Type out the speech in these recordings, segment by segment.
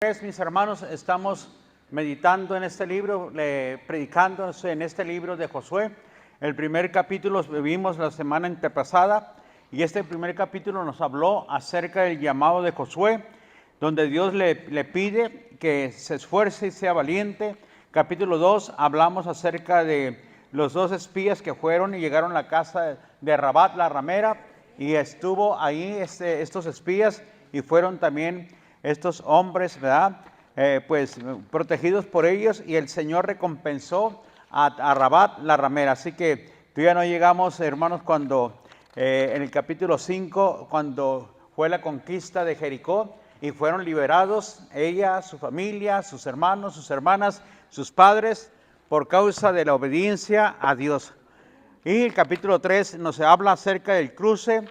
Mis hermanos, estamos meditando en este libro, predicando en este libro de Josué. El primer capítulo lo vimos la semana antepasada y este primer capítulo nos habló acerca del llamado de Josué, donde Dios le pide que se esfuerce y sea valiente. Capítulo 2 hablamos acerca de los dos espías que fueron y llegaron a la casa de Rabat, la ramera, y estuvo ahí estos espías y fueron también estos hombres, ¿verdad? Protegidos por ellos, y el Señor recompensó a Rabat, la ramera. Así que todavía no llegamos, hermanos, cuando en el capítulo 5, cuando fue la conquista de Jericó y fueron liberados ella, su familia, sus hermanos, sus hermanas, sus padres, por causa de la obediencia a Dios. Y el capítulo 3 nos habla acerca del cruce,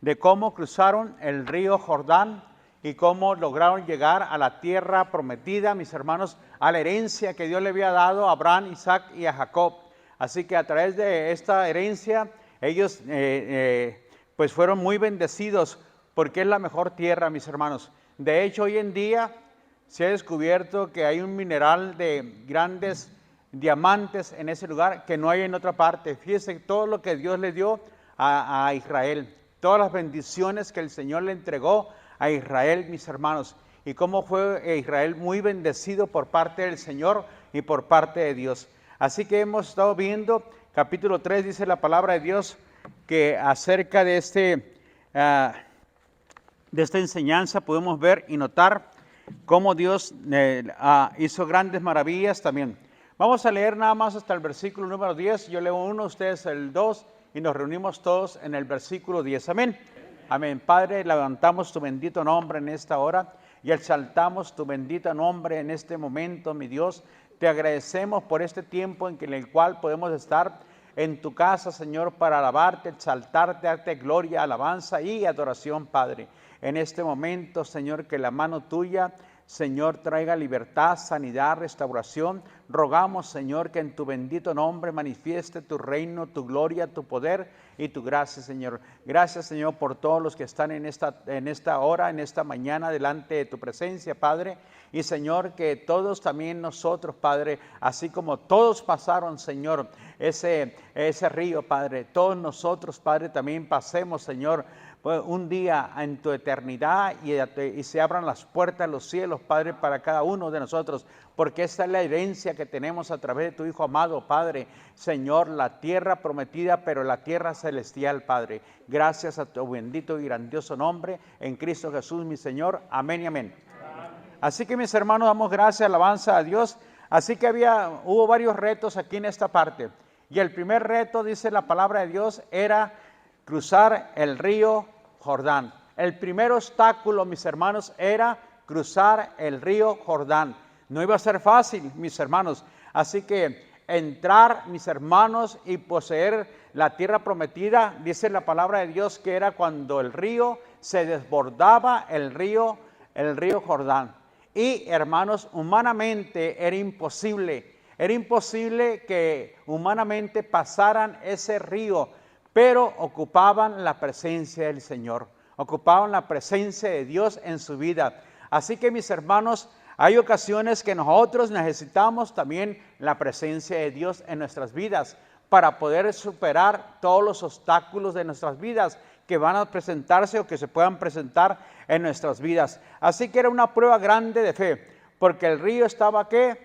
de cómo cruzaron el río Jordán y cómo lograron llegar a la tierra prometida, mis hermanos, a la herencia que Dios le había dado a Abraham, Isaac y a Jacob. Así que a través de esta herencia, ellos pues fueron muy bendecidos, porque es la mejor tierra, mis hermanos. De hecho, hoy en día se ha descubierto que hay un mineral de grandes diamantes en ese lugar que no hay en otra parte. Fíjense todo lo que Dios le dio a Israel, todas las bendiciones que el Señor le entregó a Israel, mis hermanos, y cómo fue Israel muy bendecido por parte del Señor y por parte de Dios. Así que hemos estado viendo, capítulo 3 dice la palabra de Dios, que acerca de esta enseñanza podemos ver y notar cómo Dios hizo grandes maravillas también. Vamos a leer nada más hasta el versículo número 10. Yo leo 1, ustedes el 2, y nos reunimos todos en el versículo 10. Amén. Amén. Padre, levantamos tu bendito nombre en esta hora y exaltamos tu bendito nombre en este momento, mi Dios. Te agradecemos por este tiempo en el cual podemos estar en tu casa, Señor, para alabarte, exaltarte, darte gloria, alabanza y adoración, Padre. En este momento, Señor, que la mano tuya, Señor, traiga libertad, sanidad, restauración. Rogamos, Señor, que en tu bendito nombre manifieste tu reino, tu gloria, tu poder y tu gracia, Señor. Gracias, Señor, por todos los que están en esta hora, en esta mañana, delante de tu presencia, Padre. Y, Señor, que todos también nosotros, Padre, así como todos pasaron, Señor, ese río, Padre, todos nosotros, Padre, también pasemos, Señor, un día en tu eternidad y se abran las puertas de los cielos, Padre, para cada uno de nosotros, porque esta es la herencia que tenemos a través de tu Hijo amado, Padre. Señor, la tierra prometida, pero la tierra celestial, Padre. Gracias a tu bendito y grandioso nombre, en Cristo Jesús, mi Señor. Amén y amén. Así que, mis hermanos, damos gracias, alabanza a Dios. Así que hubo varios retos aquí en esta parte. Y el primer reto, dice la palabra de Dios, era cruzar el río Jordán. El primer obstáculo, mis hermanos, era cruzar el río Jordán. No iba a ser fácil, mis hermanos. Así que entrar, mis hermanos, y poseer la tierra prometida, dice la palabra de Dios, que era cuando el río se desbordaba, el río Jordán. Y, hermanos, humanamente era imposible que humanamente pasaran ese río, pero ocupaban la presencia del Señor, ocupaban la presencia de Dios en su vida. Así que, mis hermanos, hay ocasiones que nosotros necesitamos también la presencia de Dios en nuestras vidas para poder superar todos los obstáculos de nuestras vidas que van a presentarse o que se puedan presentar en nuestras vidas. Así que era una prueba grande de fe, porque el río estaba, ¿qué?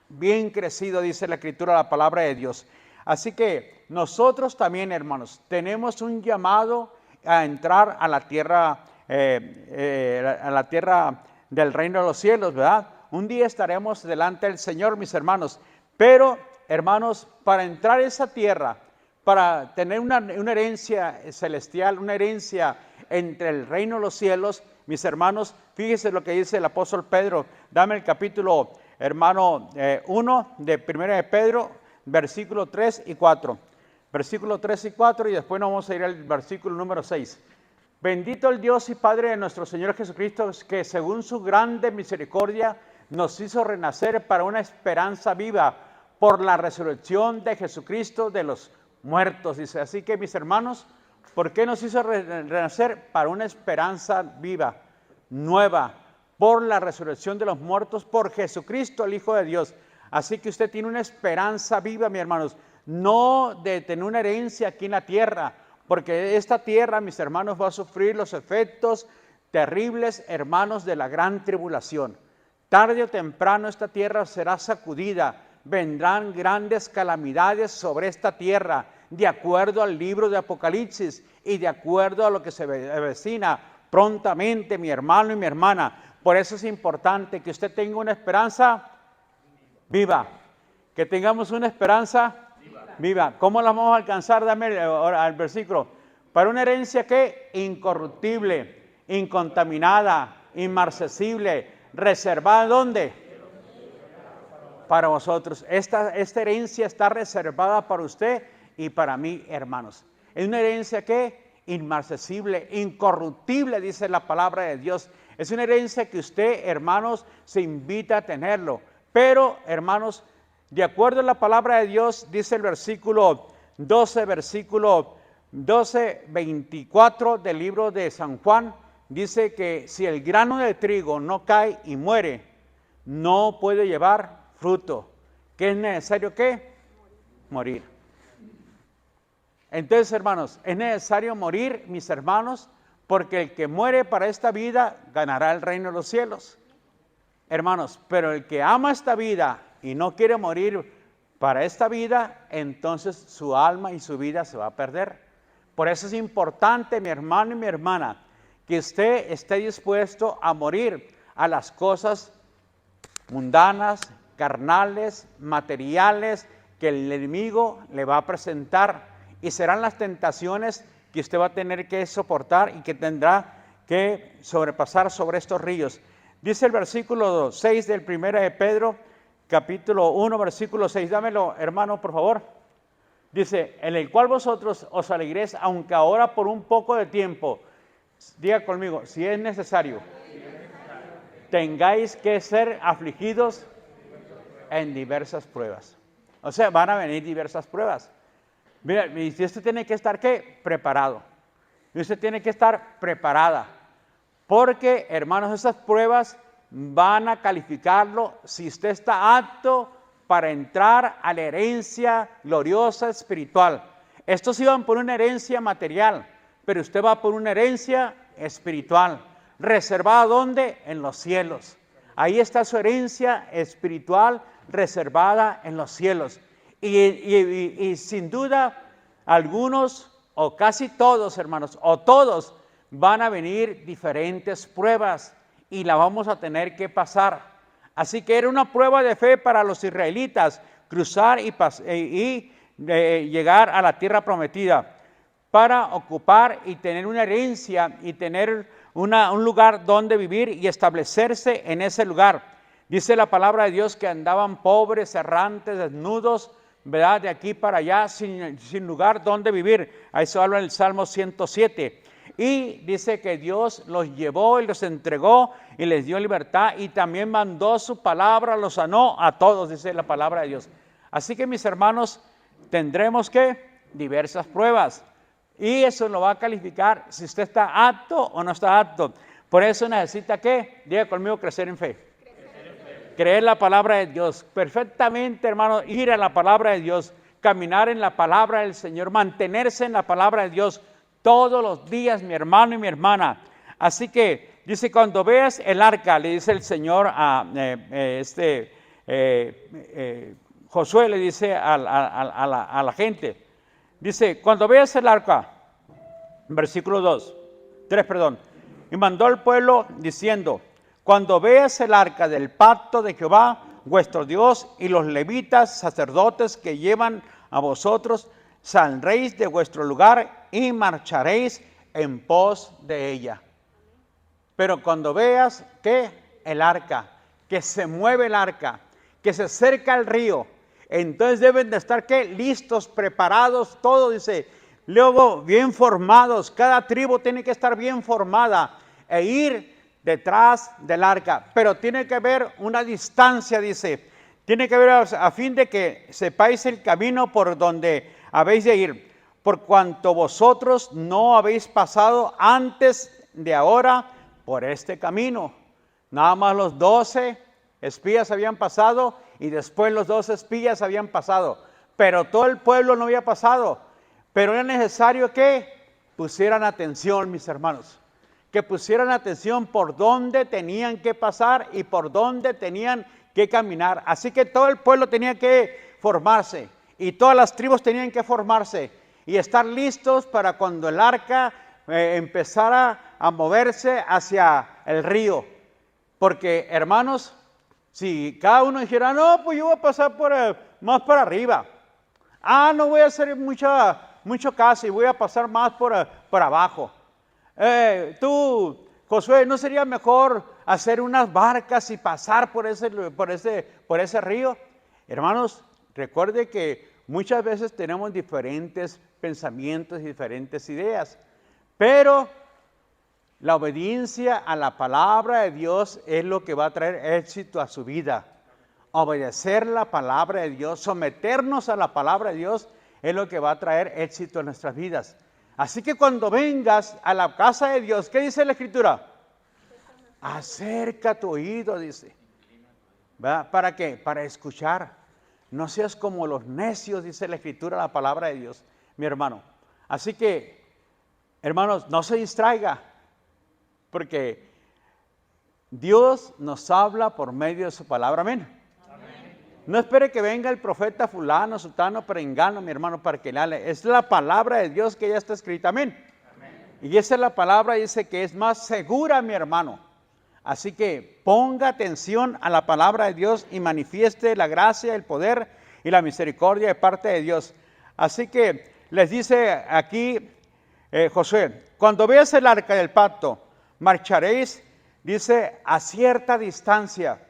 Bien crecido, dice la Escritura, la palabra de Dios. Así que nosotros también, hermanos, tenemos un llamado a entrar a la tierra del reino de los cielos, ¿verdad? Un día estaremos delante del Señor, mis hermanos. Pero, hermanos, para entrar a esa tierra, para tener una herencia celestial, una herencia entre el reino de los cielos, mis hermanos, fíjense lo que dice el apóstol Pedro. Dame el capítulo, hermano, 1 de 1 de Pedro, versículo 3 y 4. Versículo 3 y 4, y después nos vamos a ir al versículo número 6. Bendito el Dios y Padre de nuestro Señor Jesucristo, que según su grande misericordia nos hizo renacer para una esperanza viva por la resurrección de Jesucristo de los muertos. Dice, así que, mis hermanos, ¿por qué nos hizo renacer? Para una esperanza viva, nueva, por la resurrección de los muertos, por Jesucristo, el Hijo de Dios. Así que usted tiene una esperanza viva, mis hermanos, no de tener una herencia aquí en la tierra, porque esta tierra, mis hermanos, va a sufrir los efectos terribles, hermanos, de la gran tribulación. Tarde o temprano esta tierra será sacudida, vendrán grandes calamidades sobre esta tierra, de acuerdo al libro de Apocalipsis y de acuerdo a lo que se avecina prontamente, mi hermano y mi hermana. Por eso es importante que usted tenga una esperanza viva, que tengamos una esperanza viva. ¿Cómo la vamos a alcanzar? Dame al versículo. Para una herencia que incorruptible, incontaminada, inmarcesible, reservada, ¿dónde? Para vosotros. Esta herencia está reservada para usted y para mí, hermanos. Es una herencia que inmarcesible, incorruptible, dice la palabra de Dios. Es una herencia que usted, hermanos, se invita a tenerlo. Pero, hermanos, de acuerdo a la palabra de Dios, dice el versículo 12, 24 del libro de San Juan, dice que si el grano de trigo no cae y muere, no puede llevar fruto. ¿Qué es necesario qué? Morir. Entonces, hermanos, es necesario morir, mis hermanos, porque el que muere para esta vida ganará el reino de los cielos. Hermanos, pero el que ama esta vida y no quiere morir para esta vida, entonces su alma y su vida se va a perder. Por eso es importante, mi hermano y mi hermana, que usted esté dispuesto a morir a las cosas mundanas, carnales, materiales que el enemigo le va a presentar, y serán las tentaciones que usted va a tener que soportar y que tendrá que sobrepasar sobre estos ríos. Dice el versículo 6 del 1 de Pedro, capítulo 1, versículo 6. Dámelo, hermano, por favor. Dice, en el cual vosotros os alegréis, aunque ahora por un poco de tiempo. Diga conmigo, si es necesario, tengáis que ser afligidos en diversas pruebas. O sea, van a venir diversas pruebas. Mira, y usted tiene que estar, ¿qué? Preparado. Y usted tiene que estar preparada. Porque, hermanos, esas pruebas van a calificarlo si usted está apto para entrar a la herencia gloriosa espiritual. Estos iban por una herencia material, pero usted va por una herencia espiritual. ¿Reservada dónde? En los cielos. Ahí está su herencia espiritual reservada en los cielos. Y sin duda, algunos o casi todos, hermanos, o todos, van a venir diferentes pruebas y la vamos a tener que pasar. Así que era una prueba de fe para los israelitas, cruzar y llegar a la tierra prometida, para ocupar y tener una herencia y tener un lugar donde vivir y establecerse en ese lugar. Dice la palabra de Dios que andaban pobres, errantes, desnudos, ¿verdad? De aquí para allá, sin lugar donde vivir. A eso habla el Salmo 107. Y dice que Dios los llevó y los entregó y les dio libertad, y también mandó su palabra, los sanó a todos, dice la palabra de Dios. Así que, mis hermanos, tendremos que diversas pruebas, y eso lo va a calificar si usted está apto o no está apto. Por eso necesita, ¿qué? Diga conmigo, crecer en fe. Creer la palabra de Dios perfectamente, hermano, ir a la palabra de Dios, caminar en la palabra del Señor, mantenerse en la palabra de Dios todos los días, mi hermano y mi hermana. Así que dice, cuando veas el arca, le dice el Señor a Josué, le dice a la gente, dice, cuando veas el arca, versículo 3, y mandó al pueblo diciendo, cuando veas el arca del pacto de Jehová, vuestro Dios, y los levitas, sacerdotes que llevan a vosotros, saldréis de vuestro lugar y marcharéis en pos de ella. Pero cuando veas que el arca, que se mueve el arca, que se acerca al río, entonces deben de estar, ¿qué? Listos, preparados, todo, dice. Luego, bien formados, cada tribu tiene que estar bien formada e ir detrás del arca, pero tiene que haber una distancia, dice, tiene que haber a fin de que sepáis el camino por donde habéis de ir, por cuanto vosotros no habéis pasado antes de ahora por este camino. Nada más los 12 espías habían pasado y después los 12 espías habían pasado. Pero todo el pueblo no había pasado. Pero era necesario que pusieran atención, mis hermanos. Que pusieran atención por dónde tenían que pasar y por dónde tenían que caminar. Así que todo el pueblo tenía que formarse y todas las tribus tenían que formarse y estar listos para cuando el arca empezara a moverse hacia el río. Porque, hermanos, si cada uno dijera, no, pues yo voy a pasar más para arriba. No voy a hacer mucho caso y voy a pasar más por abajo. Tú, Josué, ¿no sería mejor hacer unas barcas y pasar por ese río? Hermanos, recuerde que muchas veces tenemos diferentes pensamientos y diferentes ideas, pero la obediencia a la palabra de Dios es lo que va a traer éxito a su vida. Obedecer la palabra de Dios, someternos a la palabra de Dios es lo que va a traer éxito en nuestras vidas. Así que cuando vengas a la casa de Dios, ¿qué dice la Escritura? Acerca tu oído, dice. ¿Verdad? ¿Para qué? Para escuchar. No seas como los necios, dice la Escritura, la palabra de Dios, mi hermano. Así que, hermanos, no se distraiga, porque Dios nos habla por medio de su palabra. Amén. No espere que venga el profeta fulano, sultano, perengano, mi hermano, para que le hable. Es la palabra de Dios que ya está escrita. Amén. Y esa es la palabra, dice que es más segura, mi hermano. Así que ponga atención a la palabra de Dios y manifieste la gracia, el poder y la misericordia de parte de Dios. Así que les dice aquí Josué, cuando veas el arca del pacto, marcharéis, dice, a cierta distancia.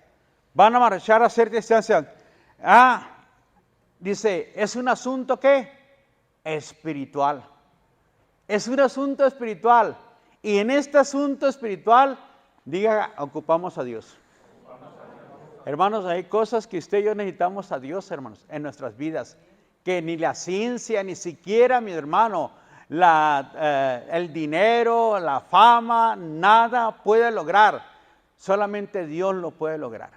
Van a marchar a cierta distancia. Dice, es un asunto ¿qué? Espiritual. Es un asunto espiritual. Y en este asunto espiritual, diga, ocupamos a Dios. Hermanos, hay cosas que usted y yo necesitamos a Dios, hermanos, en nuestras vidas. Que ni la ciencia, ni siquiera, mi hermano, el dinero, la fama, nada puede lograr. Solamente Dios lo puede lograr.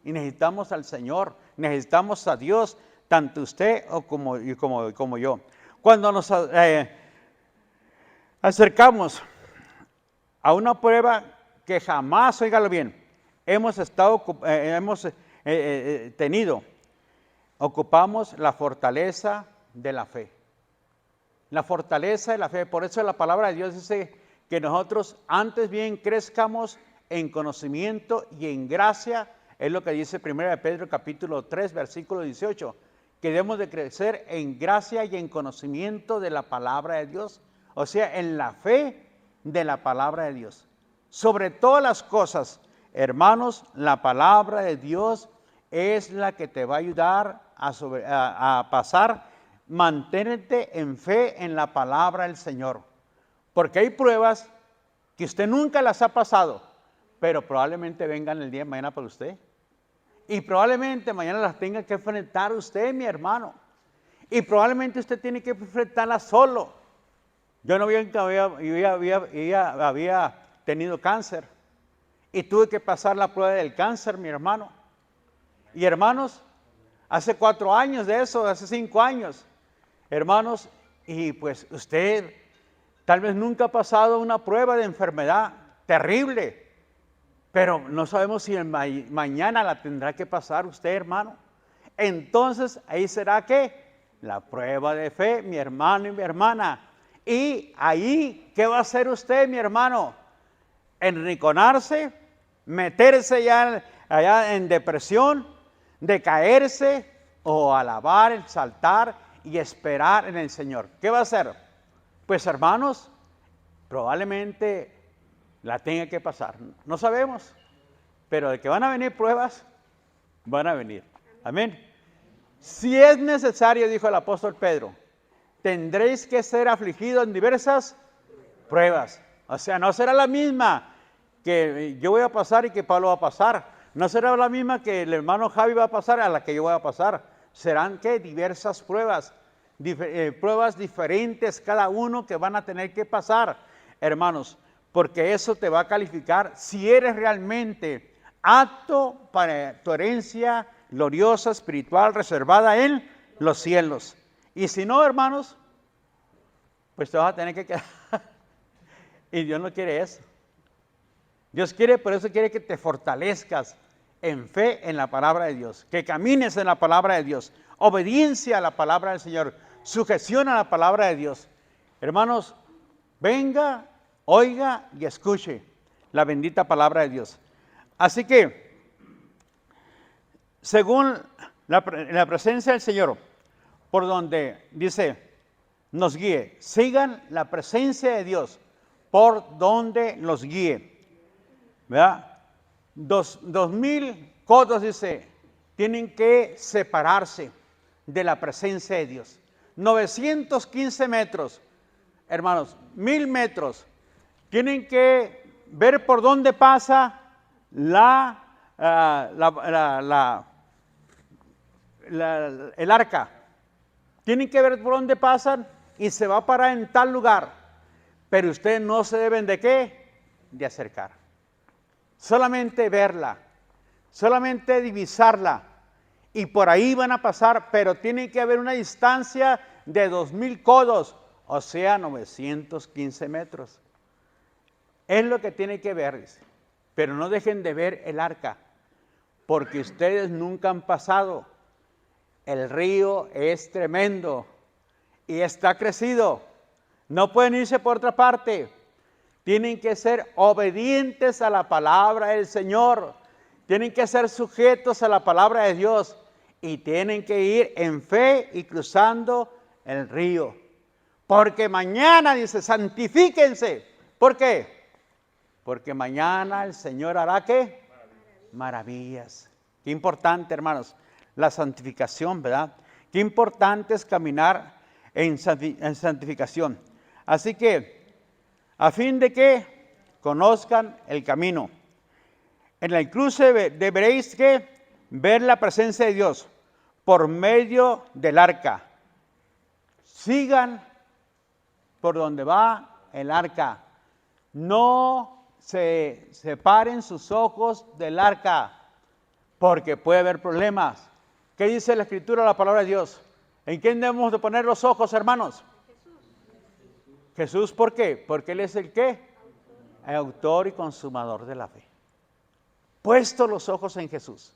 Y necesitamos al Señor, necesitamos a Dios, tanto usted como yo. Cuando nos acercamos a una prueba que jamás, óigalo bien, hemos tenido, ocupamos la fortaleza de la fe. La fortaleza de la fe. Por eso la palabra de Dios dice que nosotros antes bien crezcamos en conocimiento y en gracia. Es lo que dice 1 Pedro capítulo 3, versículo 18. Que debemos de crecer en gracia y en conocimiento de la palabra de Dios. O sea, en la fe de la palabra de Dios. Sobre todas las cosas, hermanos, la palabra de Dios es la que te va a ayudar a pasar. Mantente en fe en la palabra del Señor. Porque hay pruebas que usted nunca las ha pasado, pero probablemente vengan el día de mañana para usted. Y probablemente mañana las tenga que enfrentar usted, mi hermano. Y probablemente usted tiene que enfrentarlas solo. Yo no había tenido cáncer. Y tuve que pasar la prueba del cáncer, mi hermano. Y hermanos, hace 4 años de eso, hace 5 años. Hermanos, y pues usted tal vez nunca ha pasado una prueba de enfermedad terrible. Pero no sabemos si mañana la tendrá que pasar usted, hermano. Entonces, ahí será ¿qué? La prueba de fe, mi hermano y mi hermana. Y ahí, ¿qué va a hacer usted, mi hermano? Enriconarse, meterse ya allá en depresión, decaerse o alabar, saltar y esperar en el Señor. ¿Qué va a hacer? Pues, hermanos, probablemente la tenga que pasar. No sabemos, pero de que van a venir pruebas, van a venir. Amén. Si es necesario, dijo el apóstol Pedro, tendréis que ser afligidos en diversas pruebas. O sea, no será la misma que yo voy a pasar y que Pablo va a pasar. No será la misma que el hermano Javi va a pasar a la que yo voy a pasar. Serán ¿qué? Diversas pruebas. Pruebas diferentes cada uno que van a tener que pasar, hermanos. porque eso te va a calificar si eres realmente apto para tu herencia gloriosa, espiritual, reservada en los cielos. Y si no, hermanos, pues te vas a tener que quedar. Y Dios no quiere eso. Dios quiere, por eso quiere que te fortalezcas en fe en la palabra de Dios, que camines en la palabra de Dios, obediencia a la palabra del Señor, sujeción a la palabra de Dios. Hermanos, venga, oiga y escuche la bendita palabra de Dios. Así que, según la presencia del Señor, por donde dice, nos guíe, sigan la presencia de Dios, por donde los guíe. ¿Verdad? 2000 codos, dice, tienen que separarse de la presencia de Dios. 915 metros, hermanos, 1000 metros, tienen que ver por dónde pasa el arca. Tienen que ver por dónde pasan y se va a parar en tal lugar. Pero ustedes no se deben de ¿qué? De acercar. Solamente verla, solamente divisarla. Y por ahí van a pasar, pero tiene que haber una distancia de 2000 codos, o sea, 915 metros. Es lo que tiene que ver, dice. Pero no dejen de ver el arca, porque ustedes nunca han pasado. El río es tremendo y está crecido. No pueden irse por otra parte. Tienen que ser obedientes a la palabra del Señor. Tienen que ser sujetos a la palabra de Dios. Y tienen que ir en fe y cruzando el río. Porque mañana, dice, santifíquense. ¿Por qué? Porque mañana el Señor hará ¿qué? Maravillas. Qué importante, hermanos, la santificación, ¿verdad? Qué importante es caminar en santificación. Así que, a fin de que conozcan el camino. En el cruce deberéis que ver la presencia de Dios por medio del arca. Sigan por donde va el arca. No se separen sus ojos del arca, porque puede haber problemas. ¿Qué dice la Escritura, la palabra de Dios? ¿En quién debemos de poner los ojos, hermanos? Jesús, ¿por qué? Porque Él es el ¿qué? El autor y consumador de la fe. Puesto los ojos en Jesús.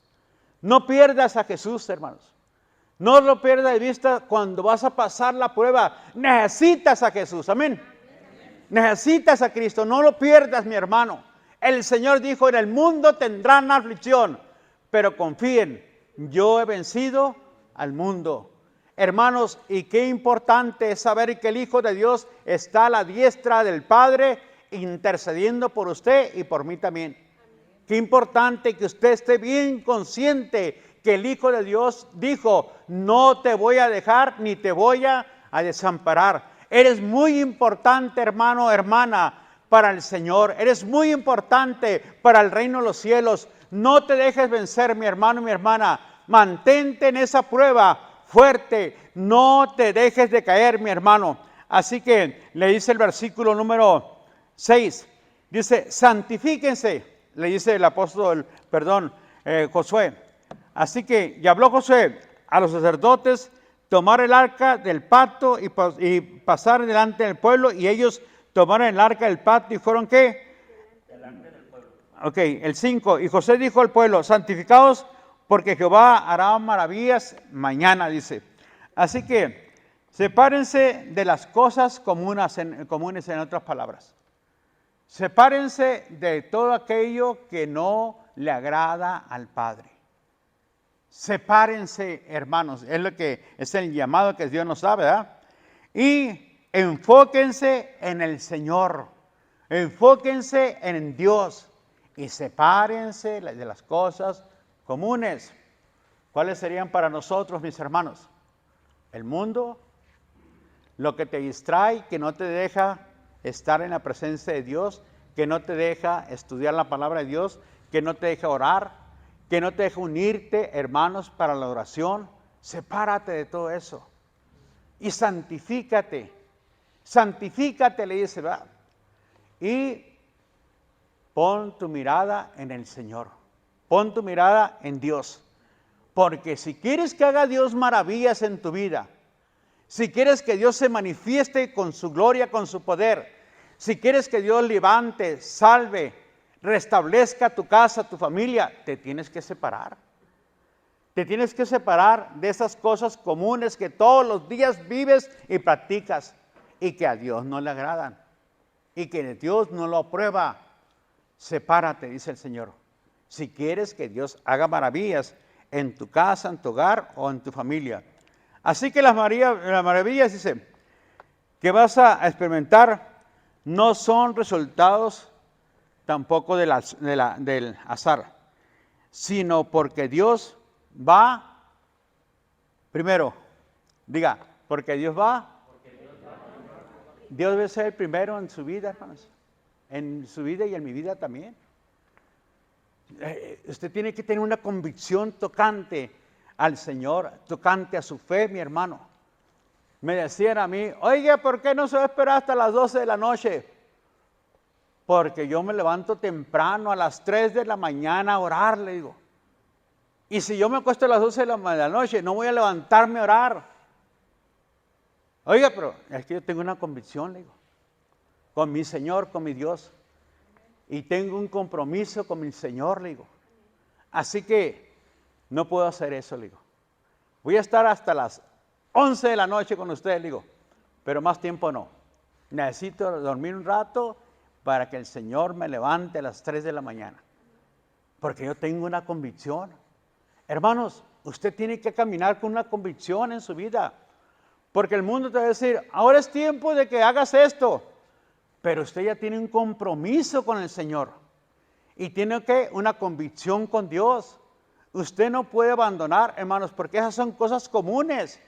No pierdas a Jesús, hermanos. No lo pierdas de vista cuando vas a pasar la prueba. Necesitas a Jesús, amén. Necesitas a Cristo, no lo pierdas, mi hermano. El Señor dijo, en el mundo tendrán aflicción, pero confíen, yo he vencido al mundo. Hermanos, y qué importante es saber que el Hijo de Dios está a la diestra del Padre, intercediendo por usted y por mí también. Qué importante que usted esté bien consciente que el Hijo de Dios dijo, no te voy a dejar ni te voy a desamparar. Eres muy importante, hermano, hermana, para el Señor. Eres muy importante para el reino de los cielos. No te dejes vencer, mi hermano, mi hermana. Mantente en esa prueba fuerte. No te dejes de caer, mi hermano. Así que le dice el versículo número 6. Dice, santifíquense, le dice el apóstol, Josué. Así que, y habló Josué a los sacerdotes, tomar el arca del pacto y pasar delante del pueblo, y ellos tomaron el arca del pacto y fueron ¿qué? Delante del pueblo. Ok, el 5, y José dijo al pueblo, santificaos porque Jehová hará maravillas mañana, dice. Así que, sepárense de las cosas comunes en otras palabras. Sepárense de todo aquello que no le agrada al Padre. Sepárense, hermanos, es lo que es el llamado que Dios nos da, ¿verdad? Y enfóquense en el Señor, enfóquense en Dios y sepárense de las cosas comunes. ¿Cuáles serían para nosotros, mis hermanos? El mundo, lo que te distrae, que no te deja estar en la presencia de Dios, que no te deja estudiar la palabra de Dios, que no te deja orar, que no te deja unirte, hermanos, para la oración. Sepárate de todo eso y santifícate. Santifícate, le dice, ¿verdad? Y Pon tu mirada en el Señor. Pon tu mirada en Dios. Porque si quieres que haga Dios maravillas en tu vida, si quieres que Dios se manifieste con su gloria, con su poder, si quieres que Dios levante, salve, restablezca tu casa, tu familia, te tienes que separar. Te tienes que separar de esas cosas comunes que todos los días vives y practicas y que a Dios no le agradan y que Dios no lo aprueba. Sepárate, dice el Señor. Si quieres que Dios haga maravillas en tu casa, en tu hogar o en tu familia. Así que las maravillas, dice, que vas a experimentar no son resultados tampoco del azar, sino porque Dios va, primero, diga, porque Dios va. Dios debe ser el primero en su vida, hermanos. En su vida y en mi vida también. Usted tiene que tener una convicción tocante al Señor, tocante a su fe, mi hermano. Me decían a mí, oye, ¿por qué no se va a esperar hasta las 12 de la noche? Porque yo me levanto temprano a las 3 de la mañana a orar, le digo. Y si yo me acuesto a las 12 de la noche, no voy a levantarme a orar. Oiga, pero es que yo tengo una convicción, le digo, con mi Señor, con mi Dios. Y tengo un compromiso con mi Señor, le digo. Así que no puedo hacer eso, le digo. Voy a estar hasta las 11 de la noche con ustedes, le digo, pero más tiempo no. Necesito dormir un rato para que el Señor me levante a las 3 de la mañana. Porque yo tengo una convicción. Hermanos, usted tiene que caminar con una convicción en su vida. Porque el mundo te va a decir, ahora es tiempo de que hagas esto. Pero usted ya tiene un compromiso con el Señor. Y tiene que una convicción con Dios. Usted no puede abandonar, hermanos, porque esas son cosas comunes.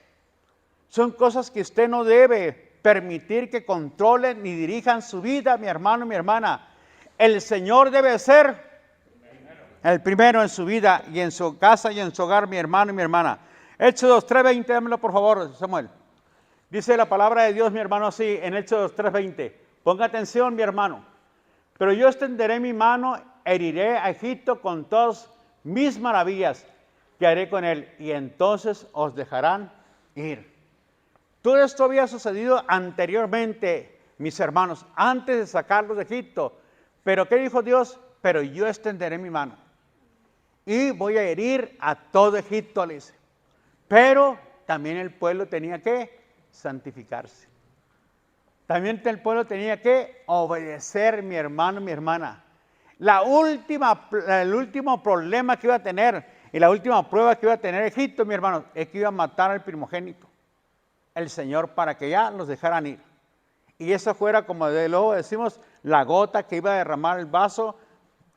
Son cosas que usted no debe permitir que controlen ni dirijan su vida, mi hermano, mi hermana. El Señor debe ser el primero en su vida y en su casa y en su hogar, mi hermano y mi hermana. Éxodo 3:20, dámelo por favor, Samuel. Dice la palabra de Dios, mi hermano, así, en Éxodo 3:20. Ponga atención, mi hermano. Pero yo extenderé mi mano, heriré a Egipto con todas mis maravillas que haré con él, y entonces os dejarán ir. Todo esto había sucedido anteriormente, mis hermanos, antes de sacarlos de Egipto. Pero ¿qué dijo Dios? Pero yo extenderé mi mano y voy a herir a todo Egipto, le dice. Pero también el pueblo tenía que santificarse. También el pueblo tenía que obedecer, mi hermano, mi hermana. El último problema que iba a tener y la última prueba que iba a tener Egipto, mi hermano, es que iba a matar al primogénito, el Señor, para que ya los dejaran ir. Y eso fuera, como luego decimos, la gota que iba a derramar el vaso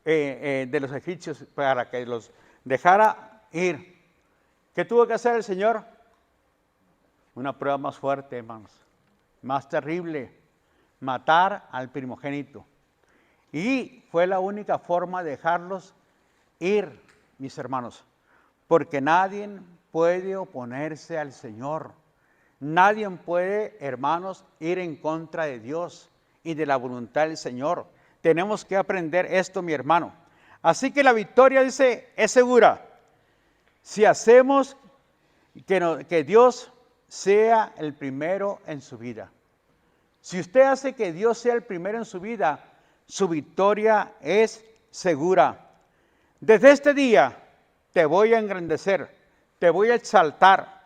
de los egipcios para que los dejara ir. ¿Qué tuvo que hacer el Señor? Una prueba más fuerte, hermanos, más terrible, matar al primogénito. Y fue la única forma de dejarlos ir, mis hermanos, porque nadie puede oponerse al Señor. Nadie puede, hermanos, ir en contra de Dios y de la voluntad del Señor. Tenemos que aprender esto, mi hermano. Así que la victoria, dice, es segura. Si hacemos que Dios sea el primero en su vida. Si usted hace que Dios sea el primero en su vida, su victoria es segura. Desde este día te voy a engrandecer, te voy a exaltar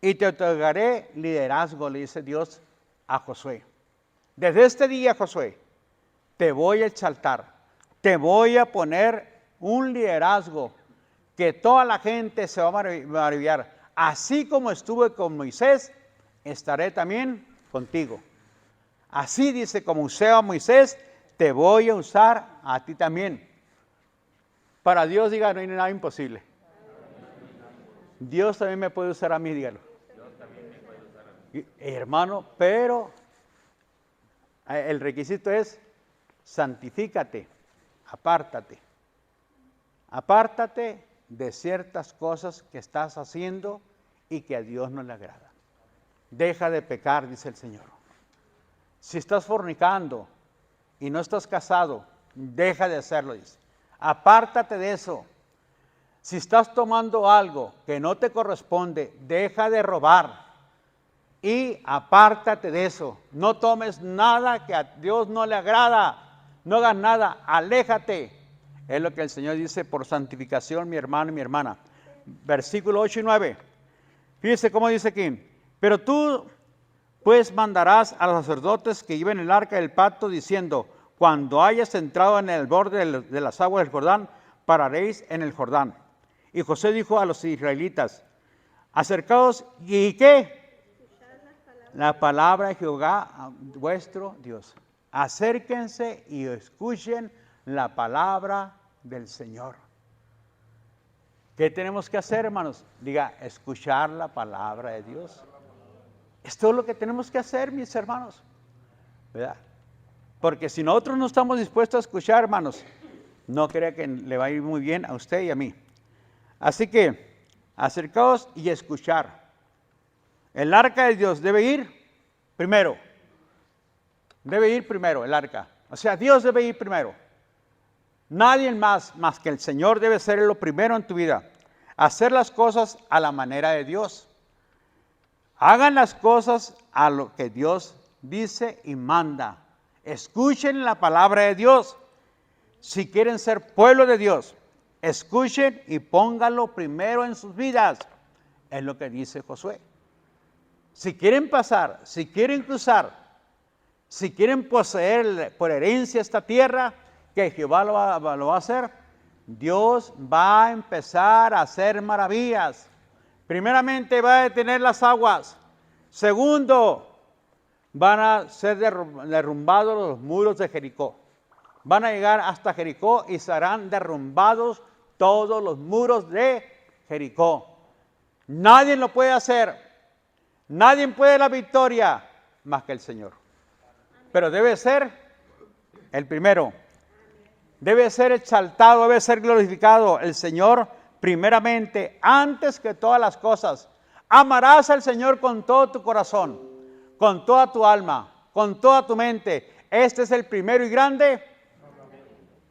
y te otorgaré liderazgo, le dice Dios a Josué. Desde este día, Josué, te voy a exaltar, te voy a poner un liderazgo que toda la gente se va a maravillar. Así como estuve con Moisés, estaré también contigo. Así dice, como usé a Moisés, te voy a usar a ti también. Para Dios, diga, no hay nada imposible. Dios también me puede usar a mí, dígalo. Hermano, pero el requisito es santifícate, apártate. Apártate de ciertas cosas que estás haciendo y que a Dios no le agrada. Deja de pecar, dice el Señor. Si estás fornicando y no estás casado, deja de hacerlo, dice. Apártate de eso. Si estás tomando algo que no te corresponde, deja de robar y apártate de eso. No tomes nada que a Dios no le agrada. No hagas nada, aléjate. Es lo que el Señor dice por santificación, mi hermano y mi hermana. Versículo 8 y 9. Fíjese cómo dice aquí. Pero tú pues mandarás a los sacerdotes que lleven el arca del pacto diciendo, cuando hayas entrado en el borde de las aguas del Jordán, pararéis en el Jordán. Y Josué dijo a los israelitas, acercaos, ¿y qué? La palabra de Jehová, vuestro Dios. Acérquense y escuchen la palabra del Señor. ¿Qué tenemos que hacer, hermanos? Diga, escuchar la palabra de Dios. Es todo lo que tenemos que hacer, mis hermanos, ¿verdad? Porque si nosotros no estamos dispuestos a escuchar, hermanos, no crea que le va a ir muy bien a usted y a mí. Así que, acercaos y escuchar. El arca de Dios debe ir primero. Debe ir primero el arca. O sea, Dios debe ir primero. Nadie más que el Señor debe ser lo primero en tu vida. Hacer las cosas a la manera de Dios. Hagan las cosas a lo que Dios dice y manda. Escuchen la palabra de Dios. Si quieren ser pueblo de Dios, escuchen y pónganlo primero en sus vidas. Es lo que dice Josué. Si quieren pasar, si quieren cruzar, si quieren poseer por herencia esta tierra, que Jehová lo va a hacer, Dios va a empezar a hacer maravillas. Primeramente va a detener las aguas. Segundo, van a ser derrumbados los muros de Jericó. Van a llegar hasta Jericó y serán derrumbados todos los muros de Jericó. Nadie lo puede hacer. Nadie puede la victoria más que el Señor. Pero debe ser el primero. Debe ser exaltado, debe ser glorificado el Señor primeramente, antes que todas las cosas. Amarás al Señor con todo tu corazón, con toda tu alma, con toda tu mente. Este es el primero y grande.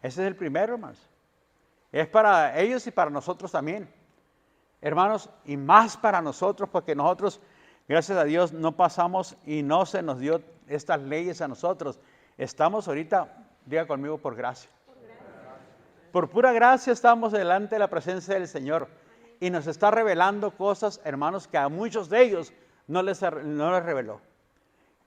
Ese es el primero, hermanos. Es para ellos y para nosotros también. Hermanos, y más para nosotros, porque nosotros, gracias a Dios, no pasamos y no se nos dio estas leyes a nosotros. Estamos ahorita, diga conmigo, por gracia. Por pura gracia estamos delante de la presencia del Señor y nos está revelando cosas, hermanos, que a muchos de ellos no les reveló.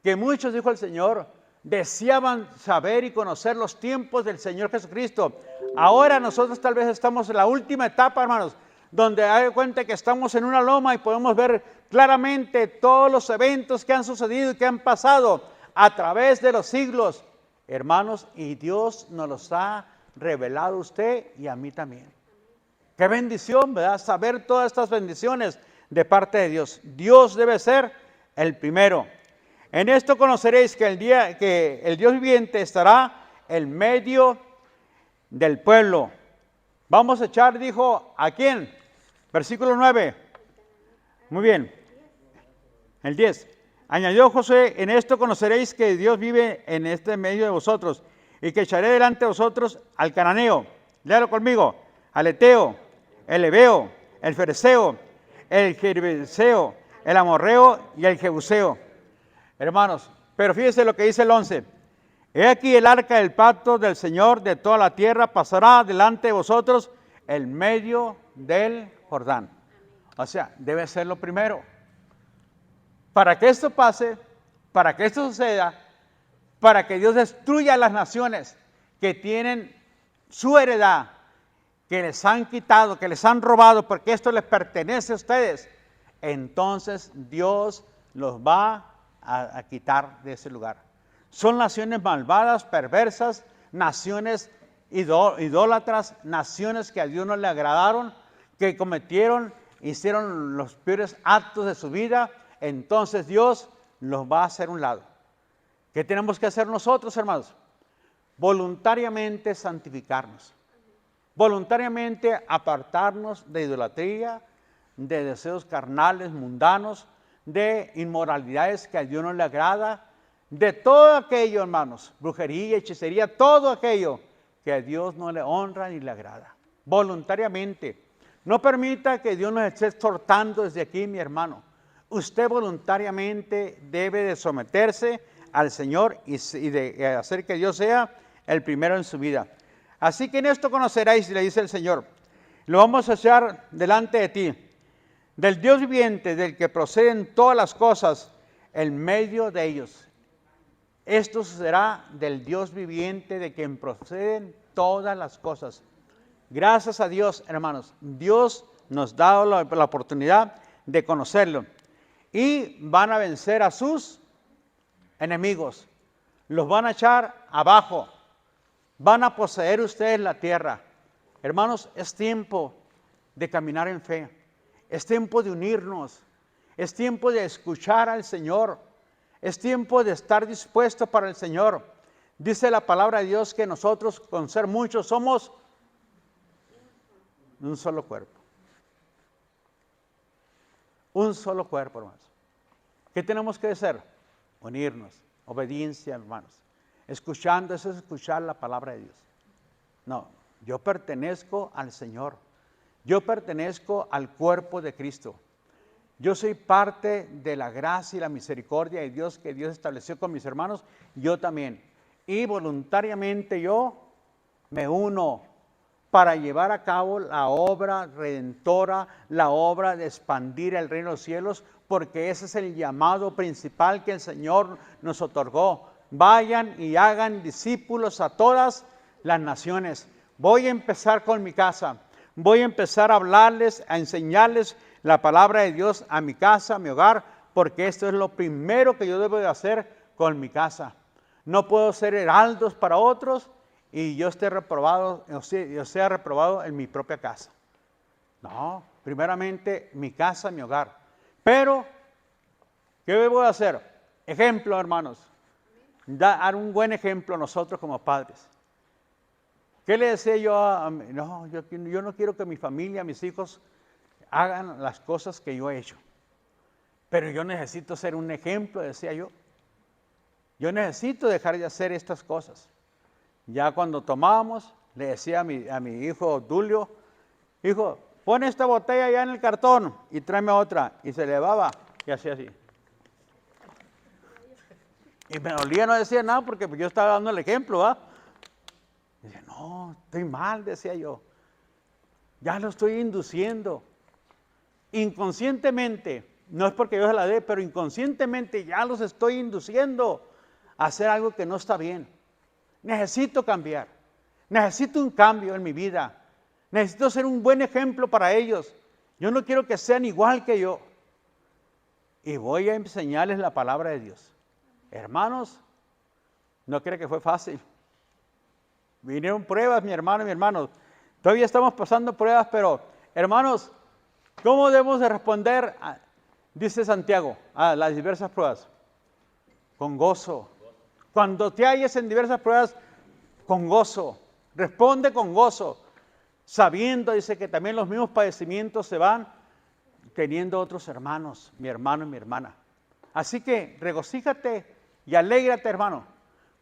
Que muchos, dijo el Señor, deseaban saber y conocer los tiempos del Señor Jesucristo. Ahora nosotros tal vez estamos en la última etapa, hermanos, donde hay cuenta que estamos en una loma y podemos ver claramente todos los eventos que han sucedido y que han pasado a través de los siglos, hermanos, y Dios nos los ha revelado a usted y a mí también. Qué bendición, ¿verdad? Saber todas estas bendiciones de parte de Dios. Dios debe ser el primero. En esto conoceréis que el Dios viviente estará en medio del pueblo. Vamos a echar, dijo, ¿a quién? Versículo 9. Muy bien. El 10. Añadió Josué, en esto conoceréis que Dios vive en este medio de vosotros, y que echaré delante de vosotros al cananeo, léalo conmigo, al eteo, el hebeo, el fereceo, el girbeseo, el amorreo y el jebuseo. Hermanos, pero fíjense lo que dice el 11. He aquí el arca del pacto del Señor de toda la tierra pasará delante de vosotros en medio del Jordán. O sea, debe ser lo primero. Para que esto pase, para que esto suceda, para que Dios destruya a las naciones que tienen su heredad, que les han quitado, que les han robado, porque esto les pertenece a ustedes, entonces Dios los va a quitar de ese lugar. Son naciones malvadas, perversas, naciones idólatras, naciones que a Dios no le agradaron, que hicieron los peores actos de su vida, entonces Dios los va a hacer a un lado. ¿Qué tenemos que hacer nosotros, hermanos? Voluntariamente santificarnos. Voluntariamente apartarnos de idolatría, de deseos carnales, mundanos, de inmoralidades que a Dios no le agrada, de todo aquello, hermanos, brujería, hechicería, todo aquello que a Dios no le honra ni le agrada. Voluntariamente. No permita que Dios nos esté exhortando desde aquí, mi hermano. Usted voluntariamente debe de someterse al Señor y de hacer que Dios sea el primero en su vida. Así que en esto conoceréis, le dice el Señor, lo vamos a echar delante de ti, del Dios viviente, del que proceden todas las cosas, en medio de ellos. Esto será del Dios viviente, de quien proceden todas las cosas. Gracias a Dios, hermanos, Dios nos da la oportunidad de conocerlo. Y van a vencer a sus enemigos. Los van a echar abajo. Van a poseer ustedes la tierra. Hermanos, es tiempo de caminar en fe. Es tiempo de unirnos. Es tiempo de escuchar al Señor. Es tiempo de estar dispuesto para el Señor. Dice la palabra de Dios que nosotros, con ser muchos, somos un solo cuerpo. Un solo cuerpo, hermanos. ¿Qué tenemos que hacer? Unirnos. Obediencia, hermanos. Escuchando, eso es escuchar la palabra de Dios. No, yo pertenezco al Señor. Yo pertenezco al cuerpo de Cristo. Yo soy parte de la gracia y la misericordia de Dios que Dios estableció con mis hermanos. Yo también. Y voluntariamente yo me uno para llevar a cabo la obra redentora, la obra de expandir el reino de los cielos, porque ese es el llamado principal que el Señor nos otorgó. Vayan y hagan discípulos a todas las naciones. Voy a empezar con mi casa. Voy a empezar a hablarles, a enseñarles la palabra de Dios a mi casa, a mi hogar, porque esto es lo primero que yo debo de hacer con mi casa. No puedo ser heraldos para otros y yo esté reprobado, yo sea reprobado en mi propia casa. No, primeramente mi casa, mi hogar. Pero, ¿qué debo de hacer? Ejemplo, hermanos. Dar un buen ejemplo a nosotros como padres. ¿Qué le decía yo no, yo no quiero que mi familia, mis hijos hagan las cosas que yo he hecho. Pero yo necesito ser un ejemplo, decía yo. Yo necesito dejar de hacer estas cosas. Ya cuando tomábamos, le decía a mi hijo Dulio, hijo, pon esta botella ya en el cartón y tráeme otra. Y se elevaba y hacía así. Y me dolía, no decía nada porque yo estaba dando el ejemplo, ¿va? Dice, no, estoy mal, decía yo. Ya lo estoy induciendo. Inconscientemente, no es porque yo se la dé, pero inconscientemente ya los estoy induciendo a hacer algo que no está bien. Necesito cambiar. Necesito un cambio en mi vida. Necesito ser un buen ejemplo para ellos. Yo no quiero que sean igual que yo. Y voy a enseñarles la palabra de Dios. Hermanos, no creo que fue fácil. Vinieron pruebas, mi hermano y mi hermano. Todavía estamos pasando pruebas, pero hermanos, ¿cómo debemos de responder, dice Santiago, a las diversas pruebas? Con gozo. Cuando te halles en diversas pruebas, con gozo. Responde con gozo. Sabiendo, dice, que también los mismos padecimientos se van teniendo otros hermanos, mi hermano y mi hermana. Así que regocíjate y alégrate, hermano,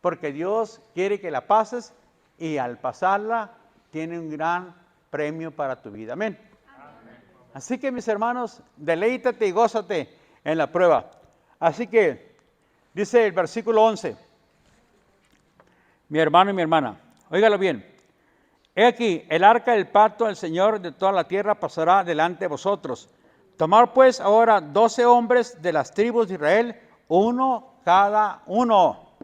porque Dios quiere que la pases y al pasarla tiene un gran premio para tu vida. Amén. Así que, mis hermanos, deleítate y gózate en la prueba. Así que, dice el versículo 11, mi hermano y mi hermana, óigalo bien. He aquí, el arca del pacto del Señor de toda la tierra pasará delante de vosotros. Tomad pues ahora 12 hombres de las tribus de Israel, uno cada uno.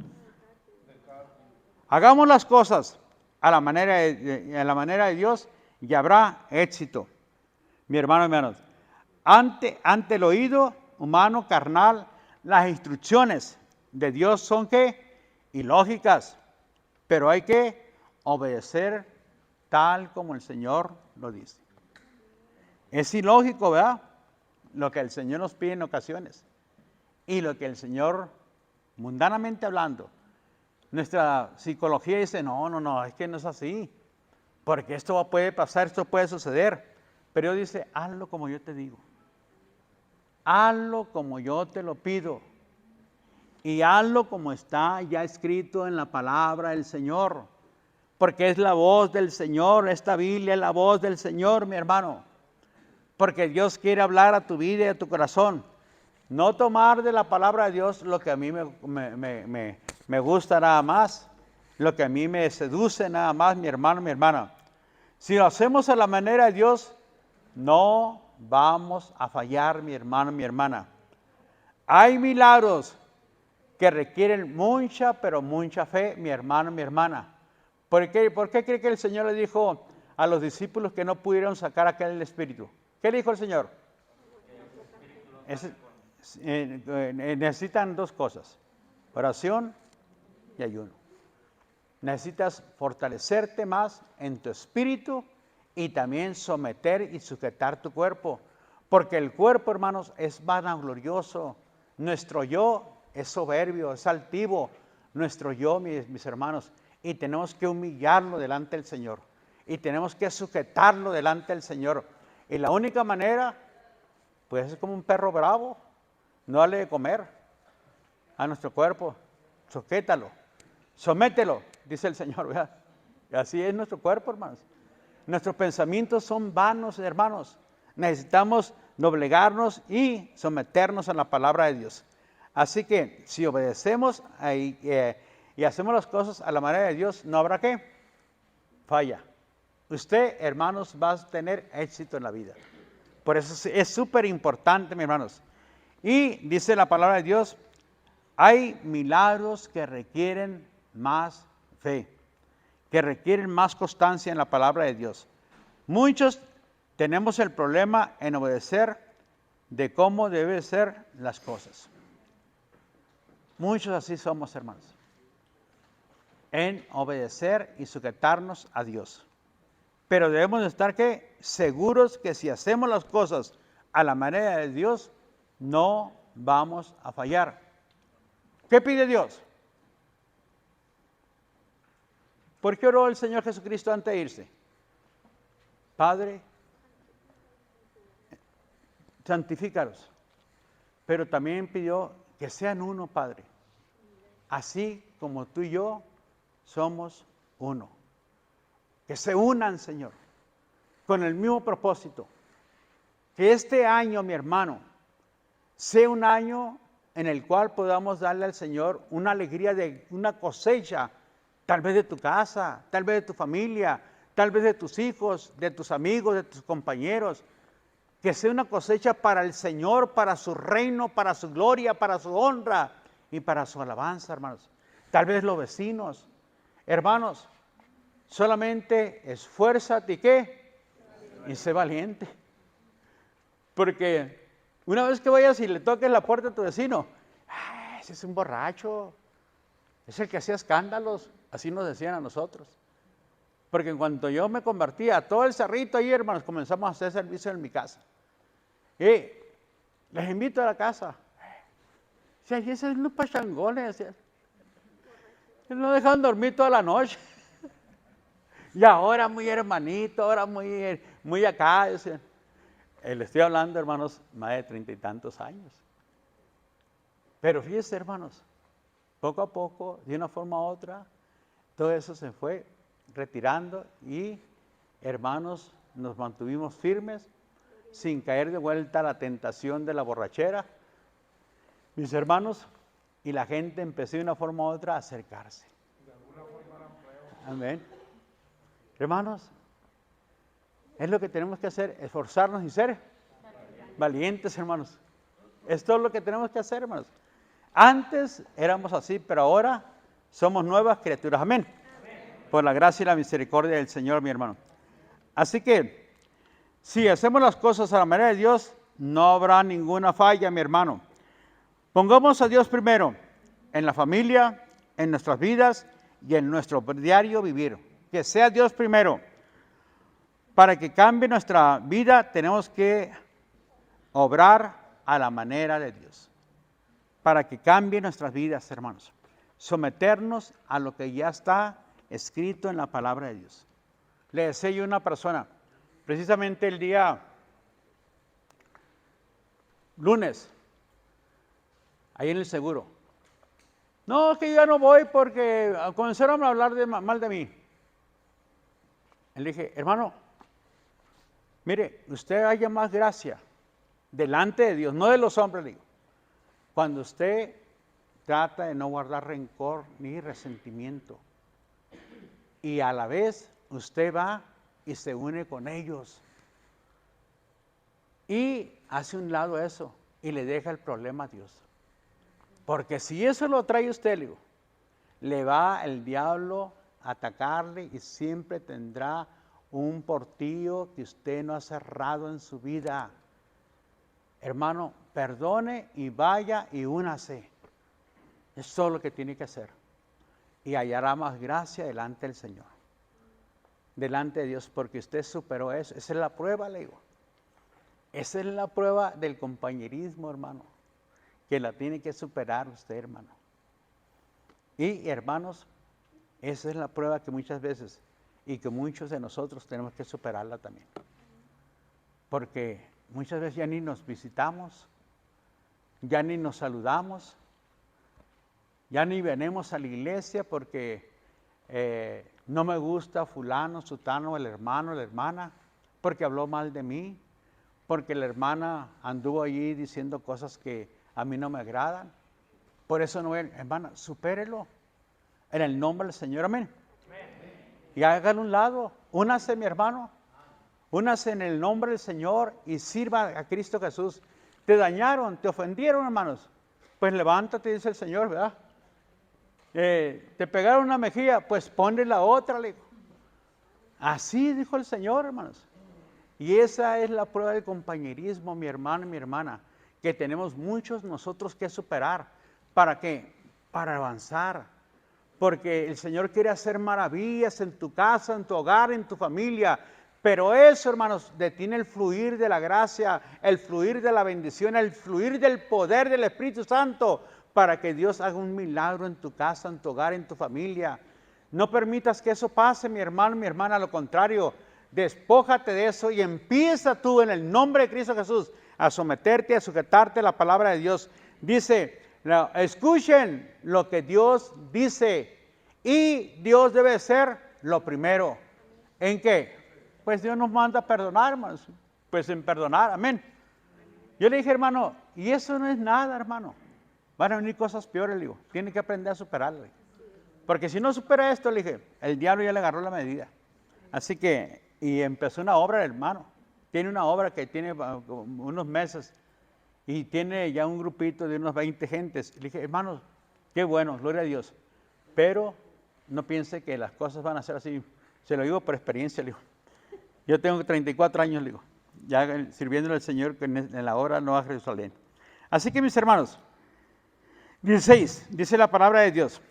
Hagamos las cosas a la manera de Dios y habrá éxito. Mi hermano y hermanos, ante el oído humano carnal, las instrucciones de Dios son ¿qué? Ilógicas, pero hay que obedecer tal como el Señor lo dice. Es ilógico, ¿verdad? Lo que el Señor nos pide en ocasiones y lo que el Señor, mundanamente hablando, nuestra psicología dice, no, es que no es así, porque esto puede pasar, esto puede suceder. Pero Dios dice, hazlo como yo te digo. Hazlo como yo te lo pido. Y hazlo como está ya escrito en la palabra del Señor. porque es la voz del Señor. Esta Biblia es la voz del Señor, mi hermano. Porque Dios quiere hablar a tu vida y a tu corazón. No tomar de la palabra de Dios lo que a mí me gusta nada más, lo que a mí me seduce nada más, mi hermano, mi hermana. Si lo hacemos a la manera de Dios, no vamos a fallar, mi hermano, mi hermana. Hay milagros que requieren mucha, pero mucha fe, mi hermano, mi hermana. ¿Por qué cree que el Señor le dijo a los discípulos que no pudieron sacar aquel espíritu? ¿Qué le dijo el Señor? Necesitan dos cosas, oración y ayuno. Necesitas fortalecerte más en tu espíritu y también someter y sujetar tu cuerpo. Porque el cuerpo, hermanos, es vanaglorioso. Nuestro yo es soberbio, es altivo. Nuestro yo, mis hermanos. Y tenemos que humillarlo delante del Señor. Y tenemos que sujetarlo delante del Señor. Y la única manera, pues es como un perro bravo. No darle de comer a nuestro cuerpo. Sujétalo. Somételo, dice el Señor, ¿verdad? Y así es nuestro cuerpo, hermanos. Nuestros pensamientos son vanos, hermanos. Necesitamos doblegarnos y someternos a la palabra de Dios. Así que si obedecemos y hacemos las cosas a la manera de Dios, no habrá qué falla. Usted, hermanos, va a tener éxito en la vida. Por eso es súper importante, mis hermanos. Y dice la palabra de Dios, hay milagros que requieren más fe, que requieren más constancia en la palabra de Dios. Muchos tenemos el problema en obedecer de cómo deben ser las cosas. Muchos así somos, hermanos. En obedecer y sujetarnos a Dios. Pero debemos de estar ¿qué? Seguros que si hacemos las cosas a la manera de Dios, no vamos a fallar. ¿Qué pide Dios? ¿Por qué oró el Señor Jesucristo antes de irse? Padre, santifícalos. Pero también pidió que sean uno, Padre. Así como tú y yo somos uno. Que se unan, Señor, con el mismo propósito. Que este año, mi hermano, sea un año en el cual podamos darle al Señor una alegría de una cosecha, tal vez de tu casa, tal vez de tu familia, tal vez de tus hijos, de tus amigos, de tus compañeros. Que sea una cosecha para el Señor, para su reino, para su gloria, para su honra y para su alabanza, hermanos. Tal vez los vecinos. Hermanos, solamente esfuérzate y ¿qué? Y sé valiente. Porque una vez que vayas y le toques la puerta a tu vecino, ese es un borracho, es el que hacía escándalos, así nos decían a nosotros. Porque en cuanto yo me convertía, todo el cerrito ahí, hermanos, comenzamos a hacer servicio en mi casa. Y les invito a la casa. Si allí esos unos pachangones, no dejan dormir toda la noche. Y ahora muy hermanito, ahora muy acá. Le estoy hablando, hermanos, más de 30 y tantos años. Pero fíjense, hermanos, poco a poco, de una forma u otra, todo eso se fue retirando y, hermanos, nos mantuvimos firmes sin caer de vuelta a la tentación de la borrachera. Mis hermanos, y la gente empezó de una forma u otra a acercarse. Amén. Hermanos, es lo que tenemos que hacer, esforzarnos y ser valientes, hermanos. Es todo lo que tenemos que hacer, hermanos. Antes éramos así, pero ahora somos nuevas criaturas. Amén. Por la gracia y la misericordia del Señor, mi hermano. Así que, si hacemos las cosas a la manera de Dios, no habrá ninguna falla, mi hermano. Pongamos a Dios primero en la familia, en nuestras vidas y en nuestro diario vivir. Que sea Dios primero. Para que cambie nuestra vida, tenemos que obrar a la manera de Dios. Para que cambie nuestras vidas, hermanos. Someternos a lo que ya está escrito en la palabra de Dios. Le decía yo a una persona, precisamente el día lunes, ahí en el seguro. No, es que yo ya no voy porque comenzaron a hablar mal de mí. Le dije, hermano, mire, usted haya más gracia delante de Dios, no de los hombres, digo. Cuando usted trata de no guardar rencor ni resentimiento. Y a la vez usted va y se une con ellos. Y hace un lado eso y le deja el problema a Dios. Porque si eso lo trae usted, le va el diablo a atacarle y siempre tendrá un portillo que usted no ha cerrado en su vida. Hermano, perdone y vaya y únase. Es todo lo que tiene que hacer. Y hallará más gracia delante del Señor. Delante de Dios, porque usted superó eso. Esa es la prueba, le digo. Esa es la prueba del compañerismo, hermano. Que la tiene que superar usted, hermano. Y hermanos, esa es la prueba que muchas veces y que muchos de nosotros tenemos que superarla también. Porque muchas veces ya ni nos visitamos, ya ni nos saludamos, ya ni venimos a la iglesia porque no me gusta fulano, sutano, el hermano, la hermana, porque habló mal de mí, porque la hermana anduvo allí diciendo cosas que a mí no me agradan. Por eso no voy, hermana, supérelo en el nombre del Señor, amén. Y hágalo a un lado, únase, mi hermano, únase en el nombre del Señor y sirva a Cristo Jesús. Te dañaron, te ofendieron, hermanos, pues levántate, dice el Señor, ¿verdad? Te pegaron una mejilla, pues ponle la otra, le digo. Así dijo el Señor, hermanos. Y esa es la prueba del compañerismo, mi hermano y mi hermana, que tenemos muchos nosotros que superar. ¿Para qué? Para avanzar. Porque el Señor quiere hacer maravillas en tu casa, en tu hogar, en tu familia. Pero eso, hermanos, detiene el fluir de la gracia, el fluir de la bendición, el fluir del poder del Espíritu Santo, para que Dios haga un milagro en tu casa, en tu hogar, en tu familia. No permitas que eso pase, mi hermano, mi hermana. A lo contrario, despójate de eso y empieza tú en el nombre de Cristo Jesús a someterte, a sujetarte a la palabra de Dios. Dice, escuchen lo que Dios dice y Dios debe ser lo primero. ¿En qué? Pues Dios nos manda a perdonar, hermanos. Pues en perdonar, amén. Yo le dije, hermano, y eso no es nada, hermano. Van a venir cosas peores, le digo. Tiene que aprender a superarlo. Porque si no supera esto, le dije, el diablo ya le agarró la medida. Así que, y empezó una obra, hermano. Tiene una obra que tiene unos meses y tiene ya un grupito de unos 20 gentes. Le dije, hermanos, qué bueno, gloria a Dios. Pero no piense que las cosas van a ser así. Se lo digo por experiencia, le digo. Yo tengo 34 años, le digo, ya sirviéndole al Señor en la obra Nueva Jerusalén. Así que, mis hermanos, 16, dice la palabra de Dios.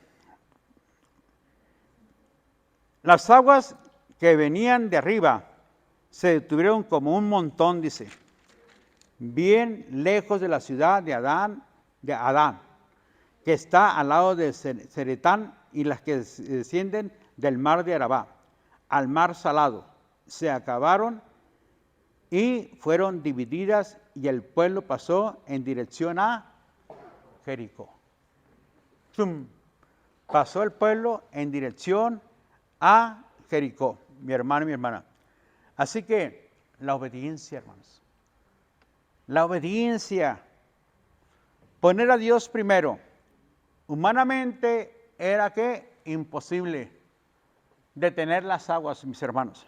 Las aguas que venían de arriba se detuvieron como un montón, dice, bien lejos de la ciudad de Adán, que está al lado de Zeretán, y las que descienden del mar de Arabá, al mar salado, se acabaron y fueron divididas, y el pueblo pasó en dirección a Jericó. ¡Zum! Pasó el pueblo en dirección a Jericó, mi hermano y mi hermana. Así que la obediencia, hermanos. La obediencia. Poner a Dios primero. Humanamente era que imposible detener las aguas, mis hermanos.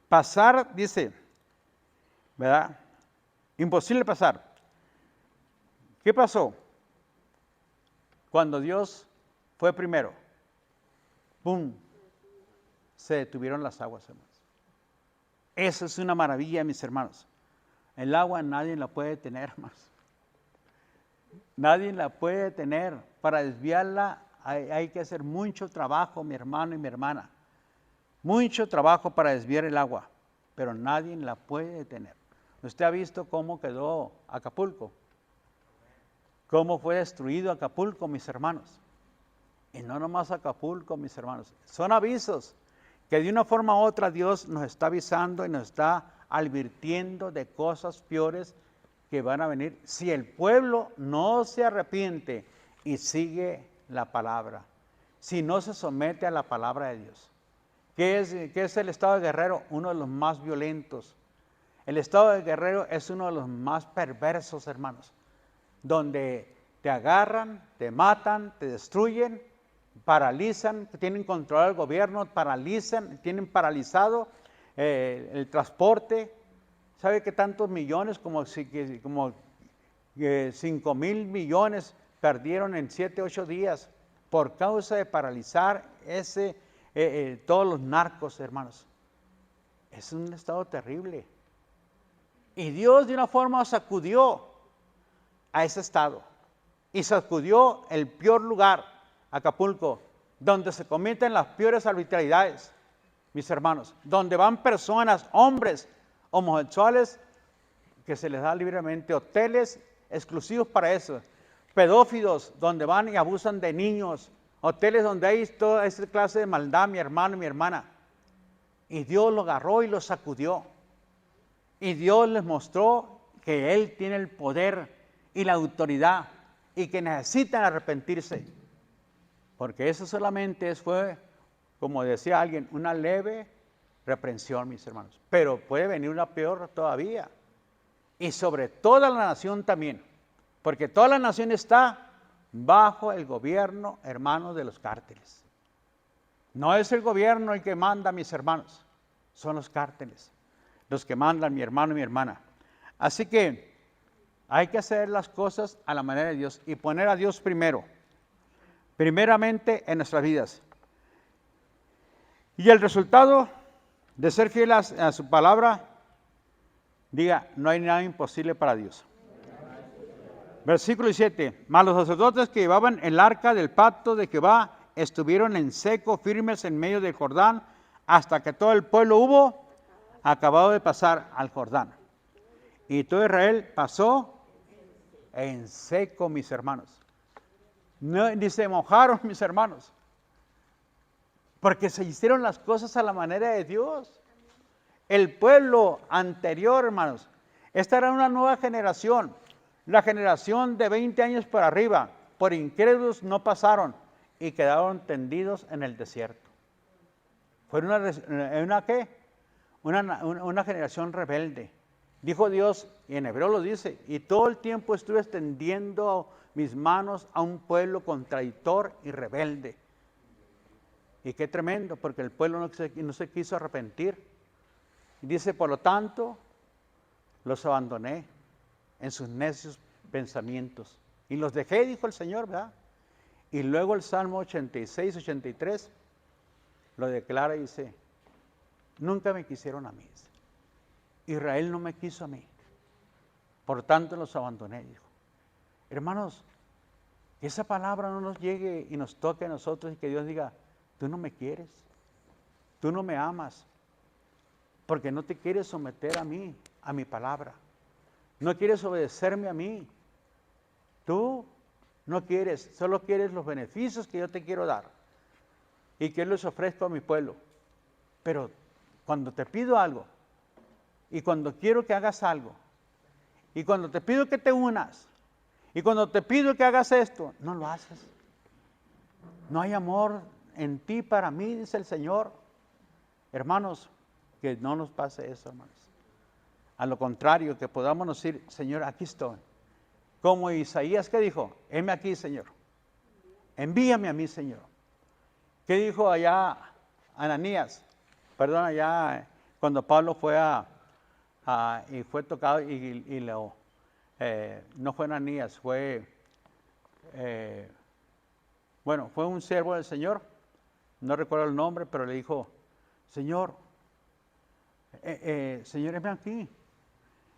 Pasar, dice, ¿verdad? Imposible pasar. ¿Qué pasó? Cuando Dios fue primero, ¡pum!, se detuvieron las aguas, hermanos. Eso es una maravilla, mis hermanos. El agua nadie la puede detener, hermanos. Nadie la puede detener. Para desviarla hay que hacer mucho trabajo, mi hermano y mi hermana. Mucho trabajo para desviar el agua, pero nadie la puede detener. Usted ha visto cómo quedó Acapulco, cómo fue destruido Acapulco, mis hermanos. Y no nomás Acapulco, mis hermanos. Son avisos que de una forma u otra Dios nos está avisando y nos está advirtiendo de cosas peores que van a venir si el pueblo no se arrepiente y sigue la palabra, si no se somete a la palabra de Dios. ¿Qué es el estado de Guerrero? Uno de los más violentos. El estado de Guerrero es uno de los más perversos, hermanos, donde te agarran, te matan, te destruyen, paralizan, tienen controlado el gobierno, paralizan, tienen paralizado el transporte. ¿Sabe que tantos millones, como 5,000 millones perdieron en 7, 8 días por causa de paralizar todos los narcos, hermanos? Es un estado terrible. Y Dios de una forma sacudió a ese estado y sacudió el peor lugar, Acapulco, donde se cometen las peores arbitrariedades, mis hermanos, donde van personas, hombres, homosexuales, que se les da libremente hoteles exclusivos para eso, pedófilos donde van y abusan de niños, hoteles donde hay toda esa clase de maldad, mi hermano y mi hermana. Y Dios lo agarró y lo sacudió. Y Dios les mostró que Él tiene el poder y la autoridad y que necesitan arrepentirse. Porque eso solamente fue, como decía alguien, una leve reprensión, mis hermanos. Pero puede venir una peor todavía. Y sobre toda la nación también. Porque toda la nación está bajo el gobierno, hermanos, de los cárteles. No es el gobierno el que manda, mis hermanos. Son los cárteles los que mandan, mi hermano y mi hermana. Así que hay que hacer las cosas a la manera de Dios y poner a Dios primero. Primeramente en nuestras vidas. Y el resultado de ser fiel a su palabra, diga, no hay nada imposible para Dios. Versículo 17. Mas los sacerdotes que llevaban el arca del pacto de Jehová estuvieron en seco, firmes en medio del Jordán, hasta que todo el pueblo hubo acabado de pasar al Jordán. Y todo Israel pasó en seco, mis hermanos. No, ni se mojaron, mis hermanos. Porque se hicieron las cosas a la manera de Dios. El pueblo anterior, hermanos, esta era una nueva generación. La generación de 20 años para arriba, por incrédulos no pasaron y quedaron tendidos en el desierto. Fue una generación rebelde. Dijo Dios, y en hebreo lo dice, y todo el tiempo estuve extendiendo mis manos a un pueblo contradictor y rebelde. Y qué tremendo, porque el pueblo no se quiso arrepentir. Y dice, por lo tanto, los abandoné en sus necios pensamientos. Y los dejé, dijo el Señor, ¿verdad? Y luego el Salmo 86, 83 lo declara y dice, nunca me quisieron a mí. Israel no me quiso a mí. Por tanto los abandoné, dijo. Hermanos, que esa palabra no nos llegue y nos toque a nosotros y que Dios diga, tú no me quieres, tú no me amas, porque no te quieres someter a mí, a mi palabra. No quieres obedecerme a mí. Tú no quieres, solo quieres los beneficios que yo te quiero dar y que les ofrezco a mi pueblo. Pero cuando te pido algo y cuando quiero que hagas algo y cuando te pido que te unas y cuando te pido que hagas esto, no lo haces. No hay amor en ti para mí, dice el Señor. Hermanos, que no nos pase eso, hermanos. A lo contrario, que podamos decir, Señor, aquí estoy. Como Isaías, ¿qué dijo? Heme aquí, Señor. Envíame a mí, Señor. ¿Qué dijo allá Ananías? Perdón, allá cuando Pablo fue y fue tocado no fue Ananías, fue un siervo del Señor, no recuerdo el nombre, pero le dijo, Señor, Señor, heme aquí.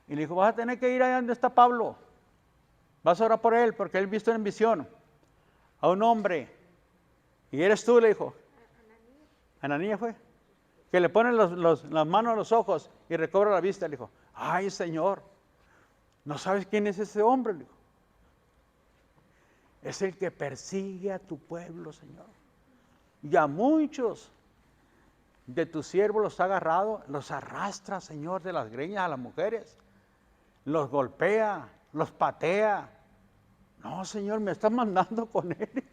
Y le dijo, vas a tener que ir allá donde está Pablo. Vas a orar por él, porque él visto en visión a un hombre. Y eres tú, le dijo. Ananías fue. Que le ponen las manos a los ojos y recobra la vista. Le dijo, ay, Señor, ¿no sabes quién es ese hombre? Le dijo. Es el que persigue a tu pueblo, Señor. Y a muchos de tus siervos los ha agarrado, los arrastra, Señor, de las greñas a las mujeres. Los golpea, los patea. No, Señor, me estás mandando con él.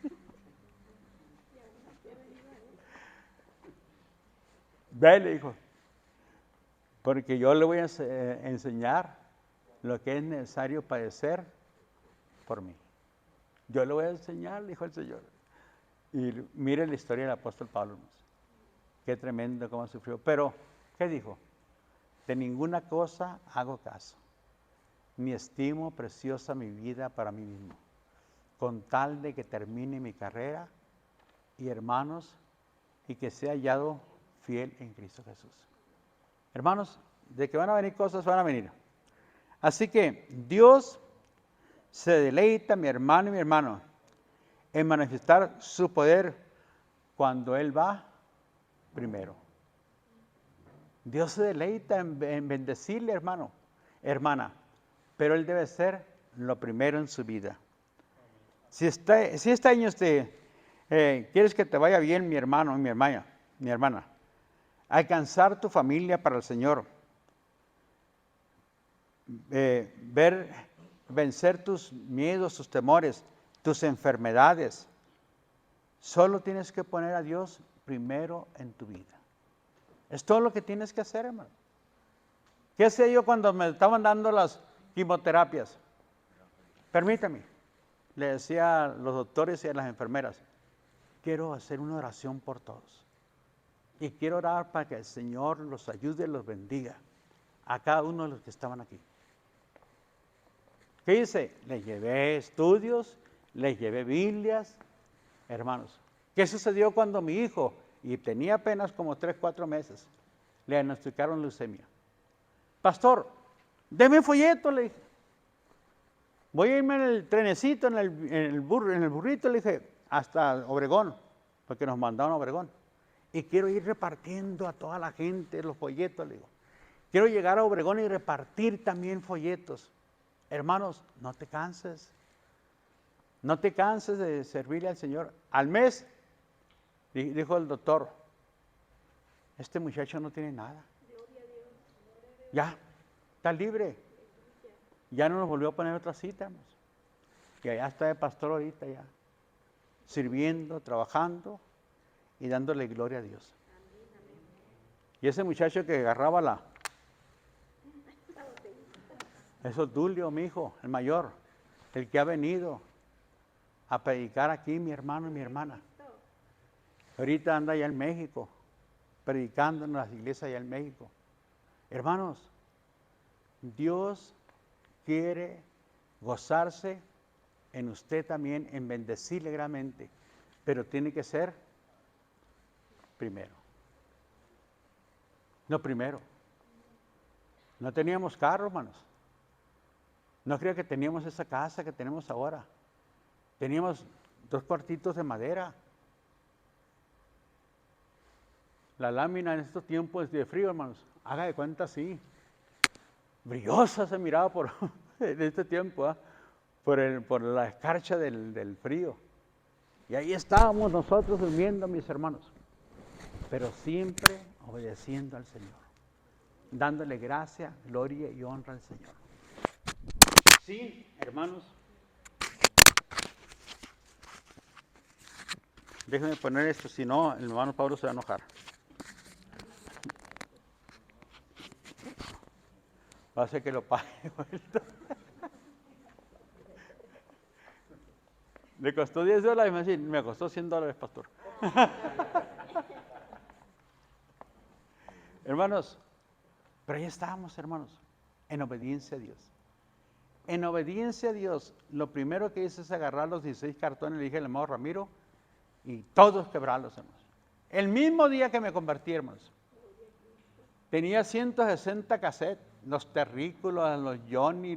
Ve, le dijo, porque yo le voy a enseñar lo que es necesario padecer por mí. Yo le voy a enseñar, dijo el Señor. Y mire la historia del apóstol Pablo. Qué tremendo cómo sufrió. Pero, ¿qué dijo? De ninguna cosa hago caso, ni estimo preciosa mi vida para mí mismo, con tal de que termine mi carrera y hermanos, y que sea hallado fiel en Cristo Jesús. Hermanos, de que van a venir cosas, van a venir. Así que Dios se deleita, mi hermano y mi hermano, en manifestar su poder cuando Él va primero. Dios se deleita en bendecirle, hermano, hermana, pero Él debe ser lo primero en su vida. Si este año quieres que te vaya bien, mi hermano y mi hermana, alcanzar tu familia para el Señor, vencer tus miedos, tus temores, tus enfermedades, solo tienes que poner a Dios primero en tu vida. Es todo lo que tienes que hacer, hermano. ¿Qué hacía yo cuando me estaban dando las quimioterapias? Permítame, le decía a los doctores y a las enfermeras, quiero hacer una oración por todos. Y quiero orar para que el Señor los ayude y los bendiga a cada uno de los que estaban aquí. ¿Qué hice? Les llevé estudios, les llevé Biblias, hermanos. ¿Qué sucedió cuando mi hijo, y tenía apenas como 3, 4 meses, le diagnosticaron leucemia? Pastor, deme folleto, le dije. Voy a irme en el trenecito, en el burrito, le dije, hasta Obregón, porque nos mandaron a Obregón. Y quiero ir repartiendo a toda la gente los folletos, le digo. Quiero llegar a Obregón y repartir también folletos. Hermanos, no te canses. No te canses de servirle al Señor. Al mes, dijo el doctor, este muchacho no tiene nada. Ya, está libre. Ya no nos volvió a poner otra cita, hermanos. Y allá está el pastor ahorita ya, sirviendo, trabajando y dándole gloria a Dios. Y ese muchacho que agarraba eso es Dulio, mi hijo, el mayor, el que ha venido a predicar aquí, mi hermano y mi hermana. Ahorita anda allá en México, predicando en las iglesias allá en México. Hermanos, Dios quiere gozarse en usted también, en bendecirle grandemente, pero tiene que ser primero. No primero. No teníamos carro, hermanos. No creo que teníamos esa casa que tenemos ahora. Teníamos 2 cuartitos de madera. La lámina en estos tiempos de frío, hermanos, haga de cuenta así. Brillosa se miraba en este tiempo, por la escarcha del frío. Y ahí estábamos nosotros durmiendo, mis hermanos. Pero siempre obedeciendo al Señor. Dándole gracia, gloria y honra al Señor. Sí, hermanos. Déjenme poner esto, si no, el hermano Pablo se va a enojar. Va a ser que lo pague. Le costó $10, me costó $100, pastor. Hermanos, pero ahí estábamos, hermanos, en obediencia a Dios. En obediencia a Dios, lo primero que hice es agarrar los 16 cartones, le dije al hermano Ramiro, y todos quebrarlos, hermanos. El mismo día que me convertí, hermanos. Tenía 160 cassettes, los terrícolas, los Johnny,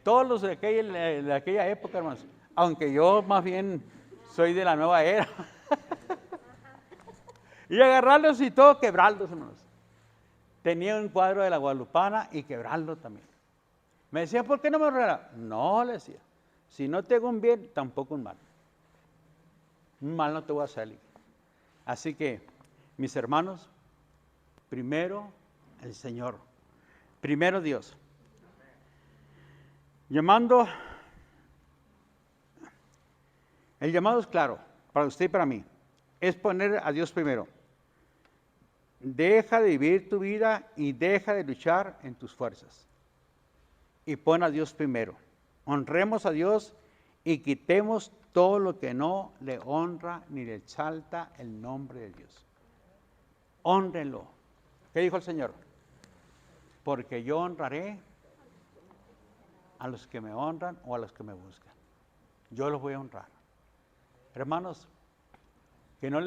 todos los de aquella época, hermanos. Aunque yo más bien soy de la nueva era. Y agarrarlos y todo, quebrarlos, hermanos. Tenía un cuadro de la Guadalupana y quebrarlo también. Me decía, ¿por qué no me regala? No, le decía, si no te hago un bien, tampoco un mal. Un mal no te voy a hacer. Así que, mis hermanos, primero el Señor, primero Dios. El llamado es claro, para usted y para mí, es poner a Dios primero. deja de vivir tu vida y deja de luchar en tus fuerzas. Y pon a Dios primero. Honremos a Dios y quitemos todo lo que no le honra ni le exalta el nombre de Dios. Hónrenlo. ¿Qué dijo el Señor? Porque yo honraré a los que me honran o a los que me buscan. Yo los voy a honrar. Hermanos, que no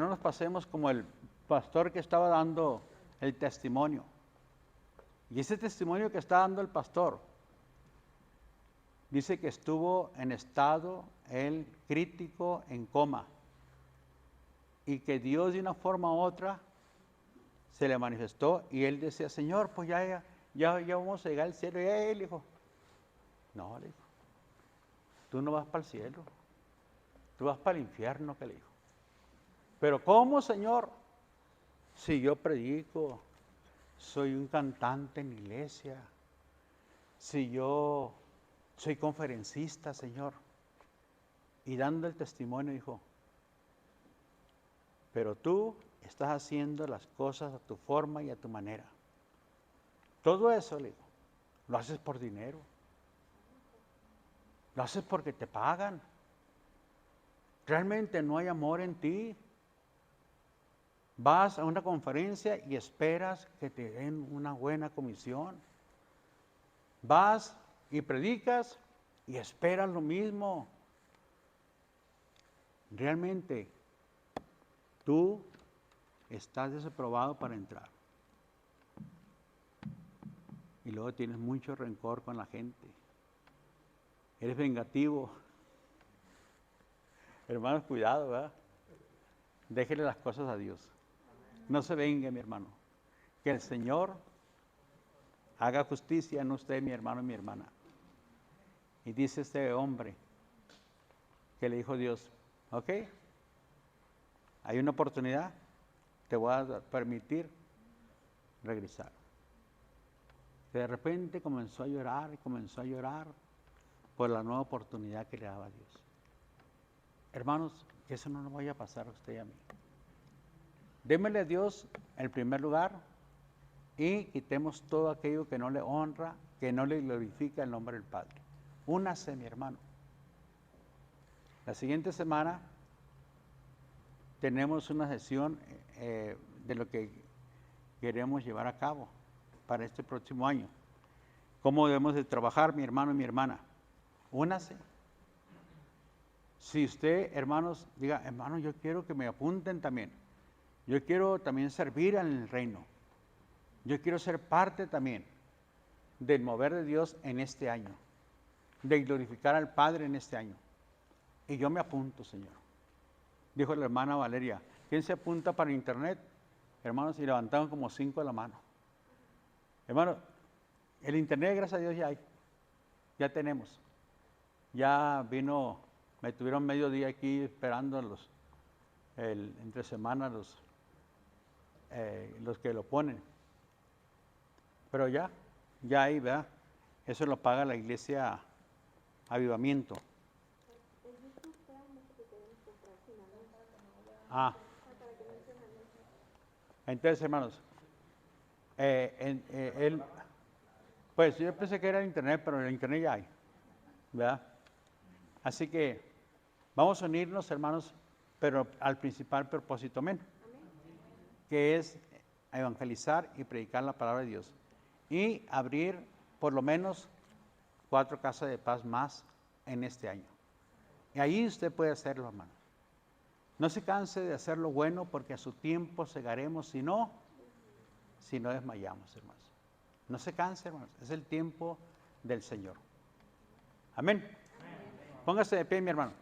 nos pasemos como el pastor que estaba dando el testimonio. Y ese testimonio que está dando el pastor, dice que estuvo en estado, él crítico, en coma. Y que Dios de una forma u otra se le manifestó y él decía, Señor, pues ya vamos a llegar al cielo. Y él dijo, no, le dijo, tú no vas para el cielo, tú vas para el infierno, que le dijo. Pero ¿cómo, Señor? Si yo predico, soy un cantante en la iglesia, si yo soy conferencista, Señor. Y dando el testimonio dijo, pero tú estás haciendo las cosas a tu forma y a tu manera. Todo eso, le digo, lo haces por dinero. Lo haces porque te pagan. Realmente no hay amor en ti. Vas a una conferencia y esperas que te den una buena comisión. Vas y predicas y esperas lo mismo. Realmente tú estás desaprobado para entrar. Y luego tienes mucho rencor con la gente. Eres vengativo. Hermanos, cuidado, ¿verdad? Déjele las cosas a Dios. No se venga, mi hermano. Que el Señor haga justicia en usted, mi hermano y mi hermana. Y dice este hombre que le dijo Dios, ok, hay una oportunidad, te voy a permitir regresar. De repente comenzó a llorar por la nueva oportunidad que le daba Dios. Hermanos, que eso no nos vaya a pasar a usted y a mí. Démosle a Dios el primer lugar y quitemos todo aquello que no le honra, que no le glorifica el nombre del Padre. Únase, mi hermano. La siguiente semana tenemos una sesión de lo que queremos llevar a cabo para este próximo año. ¿Cómo debemos de trabajar, mi hermano y mi hermana? Únase. Si usted, hermanos, diga, hermano, yo quiero que me apunten también. Yo quiero también servir en el reino. Yo quiero ser parte también del mover de Dios en este año, de glorificar al Padre en este año. Y yo me apunto, Señor. Dijo la hermana Valeria, ¿quién se apunta para internet? Hermanos, y levantaron como 5 de la mano. Hermano, el internet, gracias a Dios, ya hay. Ya tenemos. Ya vino, me tuvieron medio día aquí esperando entre semanas los que lo ponen. Pero ya hay, ¿verdad? Eso lo paga la iglesia Avivamiento. Entonces, hermanos, pues yo pensé que era el internet, pero en el internet ya hay, ¿verdad? Así que vamos a unirnos, hermanos, pero al principal propósito, amén, que es evangelizar y predicar la palabra de Dios y abrir por lo menos 4 casas de paz más en este año. Y ahí usted puede hacerlo, hermano. No se canse de hacer lo bueno porque a su tiempo segaremos, si no desmayamos, hermanos. No se canse, hermanos. Es el tiempo del Señor. Amén. Póngase de pie, mi hermano.